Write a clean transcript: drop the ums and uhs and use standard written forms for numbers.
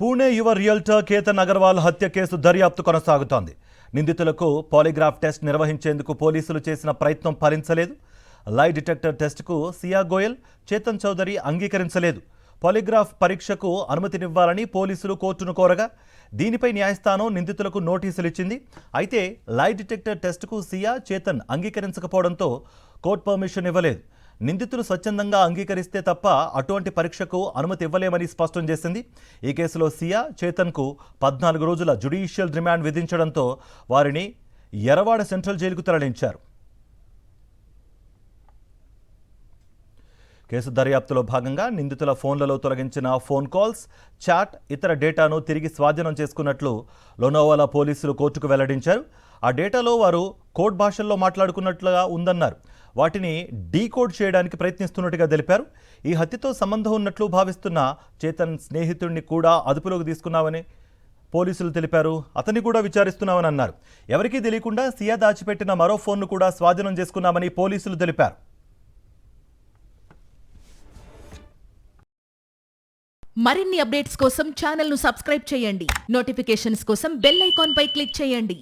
పూణే యువ రియల్టర్ కేతన్ అగర్వాల్ హత్య కేసు దర్యాప్తు కొనసాగుతోంది. నిందితులకు పాలిగ్రాఫ్ టెస్ట్ నిర్వహించేందుకు పోలీసులు చేసిన ప్రయత్నం ఫలించలేదు. లై డిటెక్టర్ టెస్టుకు సియా గోయల్, చేతన్ చౌదరి అంగీకరించలేదు. పాలిగ్రాఫ్ పరీక్షకు అనుమతినివ్వాలని పోలీసులు కోర్టును కోరగా దీనిపై న్యాయస్థానం నిందితులకు నోటీసులు ఇచ్చింది. అయితే లై డిటెక్టర్ టెస్టుకు సియా, చేతన్ అంగీకరించకపోవడంతో కోర్టు పర్మిషన్ ఇవ్వలేదు. నిందితులు స్వచ్ఛందంగా అంగీకరిస్తే తప్ప అటువంటి పరీక్షకు అనుమతి ఇవ్వలేమని స్పష్టం చేసింది. ఈ కేసులో సియా, చేతన్కు 14 రోజుల జ్యుడిషియల్ రిమాండ్ విధించడంతో వారిని ఎరవాడ సెంట్రల్ జైలుకు తరలించారు. కేసు దర్యాప్తులో భాగంగా నిందితుల ఫోన్లలో తొలగించిన ఫోన్ కాల్స్, చాట్, ఇతర డేటాను తిరిగి స్వాధీనం చేసుకున్నట్లు లోనావాలా పోలీసులు కోర్టుకు వెల్లడించారు. ఆ డేటాలో వారు కోడ్ భాషల్లో మాట్లాడుకున్నట్లుగా ఉందన్నారు. వాటిని డీకోడ్ చేయడానికి ప్రయత్నిస్తున్నట్టుగా తెలిపారు. ఈ హత్యతో సంబంధం ఉన్నట్లు భావిస్తున్న చేతన్ స్నేహితుడిని కూడా అదుపులోకి తీసుకున్నామని పోలీసులు తెలిపారు. అతన్ని కూడా విచారిస్తున్నామని అన్నారు. ఎవరికీ తెలియకుండా సియా దాచిపెట్టిన మరో ఫోన్ను కూడా స్వాధీనం చేసుకున్నామని పోలీసులు తెలిపారు. మరిన్ని అప్డేట్స్ కోసం ఛానల్ను సబ్స్క్రైబ్ చేయండి. నోటిఫికేషన్స్ కోసం బెల్ ఐకాన్ పై క్లిక్ చేయండి.